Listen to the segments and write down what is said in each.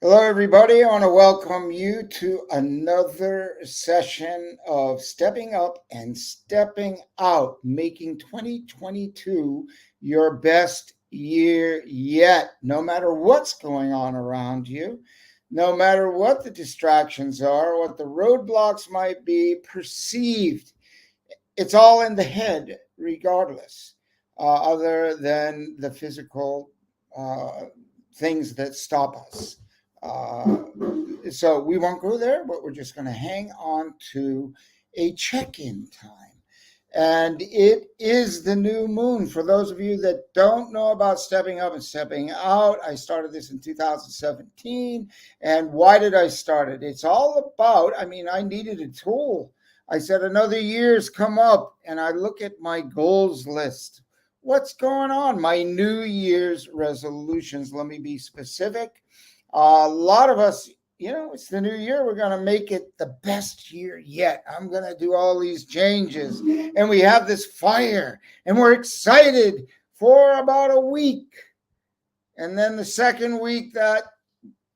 Hello, everybody. I want to welcome you to another session of Stepping Up and Stepping Out, making 2022 your best year yet. No matter what's going on around you, no matter what the distractions are, what the roadblocks might be perceived, it's all in the head, regardless, other than the physical uh, things that stop us. Uh, so we won't go there, but we're just going to hang on to a check in time. And it is the new moon. For those of you that don't know about stepping up and stepping out, I started this in 2017. And why did I start it? It's all about, I needed a tool. I said, another year's come up, and I look at my goals list. What's going on? My New Year's resolutions. Let me be specific. A lot of us, it's the new year. We're going to make it the best year yet. I'm going to do all these changes. And we have this fire, and we're excited for about a week. And then the second week, that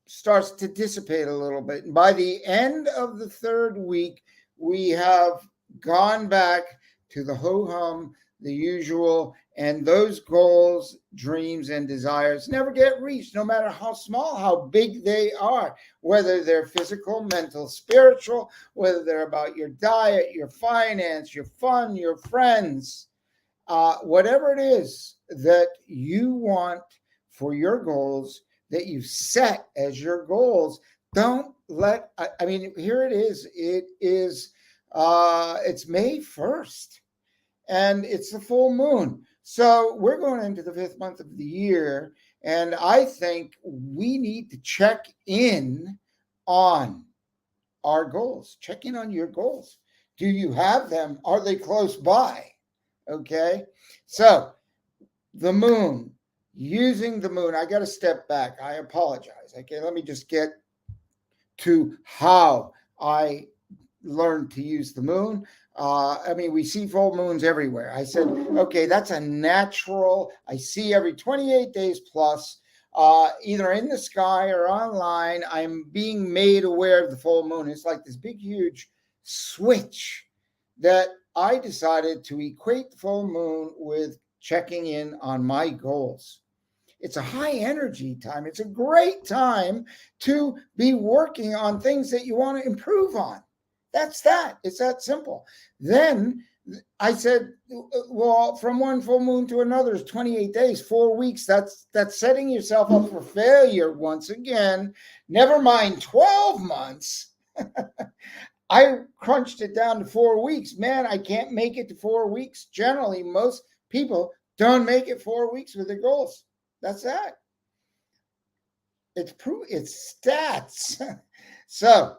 starts to dissipate a little bit. And by the end of the third week, we have gone back to the ho hum, the usual, and those goals, dreams, and desires never get reached, no matter how small, how big they are, whether they're physical, mental, spiritual, whether they're about your diet, your finance, your fun, your friends, whatever it is that you want for your goals that you've set as your goals. Don't let, here it is. It's May 1st, and it's the full moon. So we're going into the fifth month of the year, and I think we need to check in on our goals. Check in on your goals. Do you have them? Are they close by? Okay. So the moon, using the moon, I got to step back. I apologize. Okay. Let me just get to how I learned to use the moon. We see full moons everywhere. I said, okay, that's a natural, I see every 28 days plus, either in the sky or online. I'm being made aware of the full moon. It's like this big, huge switch that I decided to equate the full moon with checking in on my goals. It's a high energy time. It's a great time to be working on things that you want to improve on. That's that. It's that simple. Then I said, well, from one full moon to another is 28 days, 4 weeks. That's setting yourself up for failure once again. Never mind 12 months. I crunched it down to 4 weeks. Man, I can't make it to 4 weeks. Generally, most people don't make it 4 weeks with their goals. That's that. It's proof. It's stats. So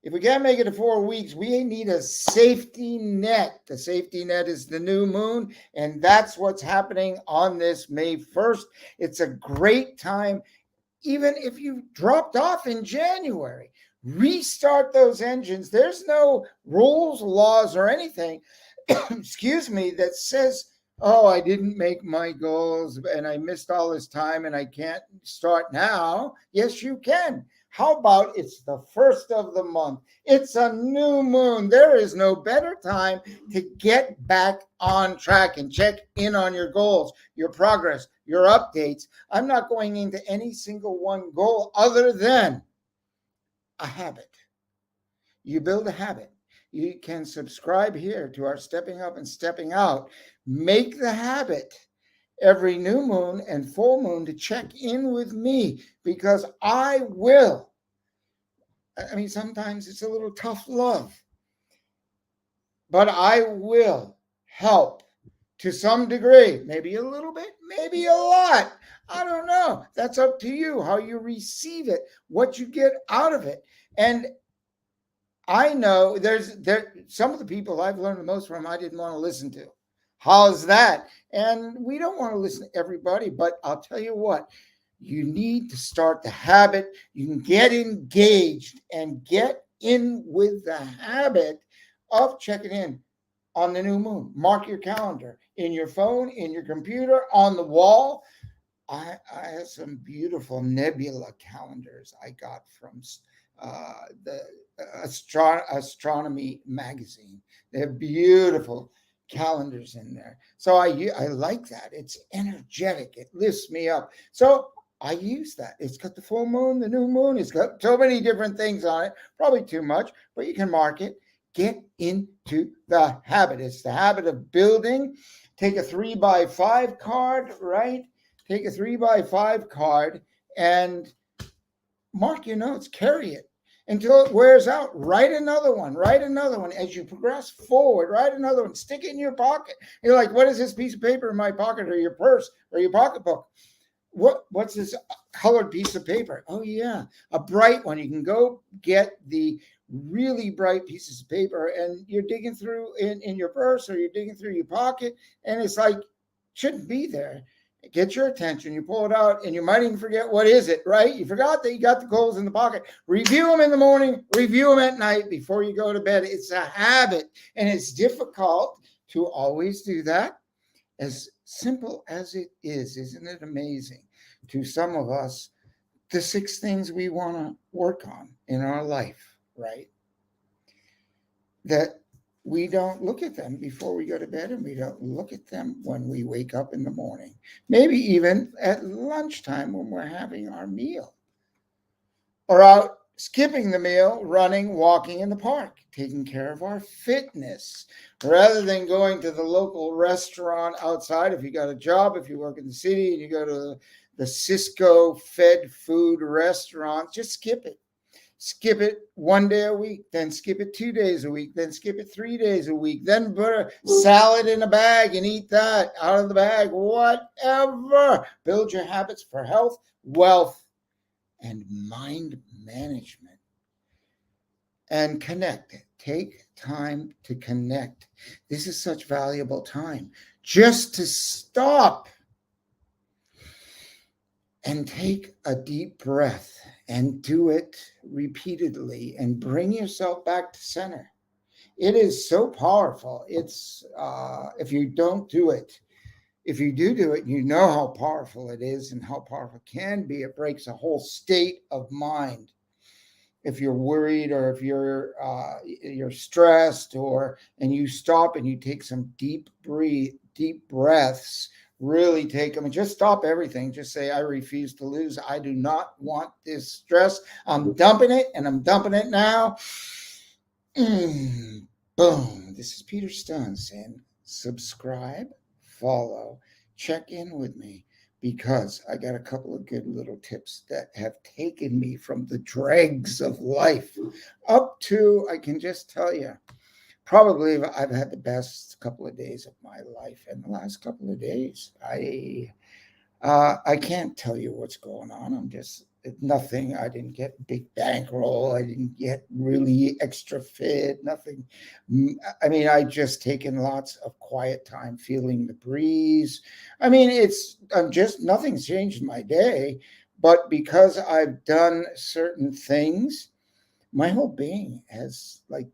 if we can't make it to 4 weeks, we need a safety net. The safety net is the new moon, and that's what's happening on this May 1st. It's a great time, even if you dropped off in January. Restart those engines. There's no rules, laws, or anything, excuse me, that says, oh, I didn't make my goals and I missed all this time and I can't start now. Yes, you can. How about it's the first of the month? It's a new moon. There is no better time to get back on track and check in on your goals, your progress, your updates. I'm not going into any single one goal other than a habit. You build a habit. You can subscribe here to our Stepping Up and Stepping Out. Make the habit every new moon and full moon to check in with me, because I will. Sometimes it's a little tough love, but I will help to some degree, maybe a little bit, maybe a lot. I don't know. That's up to you, how you receive it, what you get out of it. And I know there some of the people I've learned the most from I didn't want to listen to. How's that? And we don't want to listen to everybody, but I'll tell you what, you need to start the habit. You can get engaged and get in with the habit of checking in on the new moon. Mark your calendar in your phone, in your computer, on the wall. I have some beautiful nebula calendars I got from the astronomy magazine. They have beautiful calendars in there. So I like that. It's energetic. It lifts me up. So I use that. It's got the full moon, the new moon. It's got so many different things on it. Probably too much, but you can mark it. Get into the habit. It's the habit of building. Take a 3x5 card, right? Take a 3x5 card and mark your notes, carry it until it wears out. Write another one, as you progress forward. Write another one, stick it in your pocket. You're like, what is this piece of paper in my pocket, or your purse, or your pocketbook? What's this colored piece of paper? Oh yeah, a bright one. You can go get the really bright pieces of paper, and you're digging through in your purse, or you're digging through your pocket, and it's like, shouldn't be there. It gets your attention, you pull it out, and you might even forget what is it, right? You forgot that you got the goals in the pocket. Review them in the morning, review them at night before you go to bed. It's a habit, and it's difficult to always do that. As simple as it is, isn't it amazing? To some of us, the 6 things we want to work on in our life, right? That we don't look at them before we go to bed, and we don't look at them when we wake up in the morning. Maybe even at lunchtime when we're having our meal, or out skipping the meal, running, walking in the park, taking care of our fitness, rather than going to the local restaurant outside. If you got a job, if you work in the city and you go to the Cisco fed food restaurant, just skip it. Skip it 1 day a week, then skip it 2 days a week, then skip it 3 days a week, then put a salad in a bag and eat that out of the bag, whatever. Build your habits for health, wealth, and mind management. And connect. Take time to connect. This is such valuable time. Just to stop and take a deep breath and do it repeatedly and bring yourself back to center. It is so powerful. It's if you don't do it, if you do it, you know how powerful it is and how powerful it can be. It breaks a whole state of mind. If you're worried, or if you're stressed, and you stop and you take some deep breaths, really take them and just stop everything. Just say, I refuse to lose. I do not want this stress. I'm dumping it, and I'm dumping it now. Boom. This is Peter Stone saying, subscribe, follow, check in with me, because I got a couple of good little tips that have taken me from the dregs of life up to, I can just tell you, probably I've had the best couple of days of my life. And the last couple of days, I can't tell you what's going on. I'm just nothing. I didn't get big bankroll. I didn't get really extra fit. Nothing. I mean, I just taken lots of quiet time, feeling the breeze. I mean, I'm just, nothing's changed in my day, but because I've done certain things, my whole being has like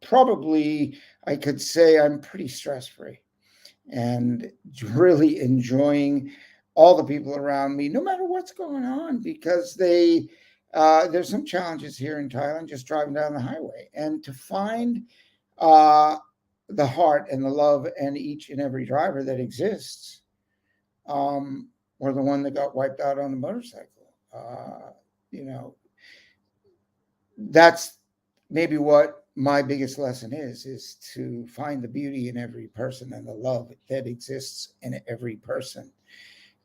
probably I could say I'm pretty stress free, and really enjoying all the people around me, no matter what's going on, because there's some challenges here in Thailand, just driving down the highway, and to find uh, the heart and the love in each and every driver that exists, or the one that got wiped out on the motorcycle. You know, that's maybe what my biggest lesson is to find the beauty in every person and the love that exists in every person.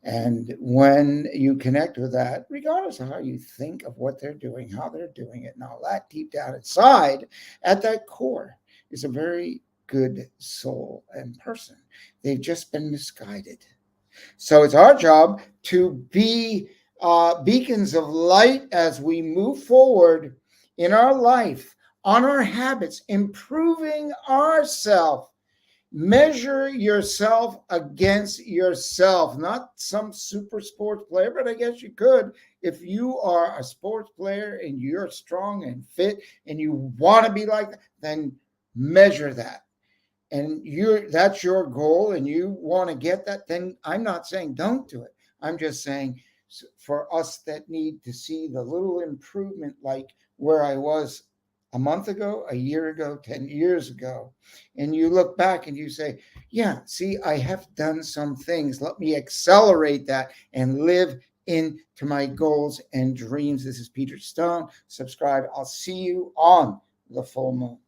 And when you connect with that, regardless of how you think of what they're doing, how they're doing it, and all that, deep down inside, at that core, is a very good soul and person. They've just been misguided. So it's our job to be beacons of light as we move forward in our life, on our habits, improving ourselves. Measure yourself against yourself, not some super sports player, but I guess you could. If you are a sports player and you're strong and fit and you want to be like that, then measure that and that's your goal and you want to get that, then I'm not saying don't do it. I'm just saying for us that need to see the little improvement, like where I was a month ago, a year ago, 10 years ago, and you look back and you say, yeah, see, I have done some things. Let me accelerate that and live into my goals and dreams. This is Peter Stone. Subscribe. I'll see you on the full moon.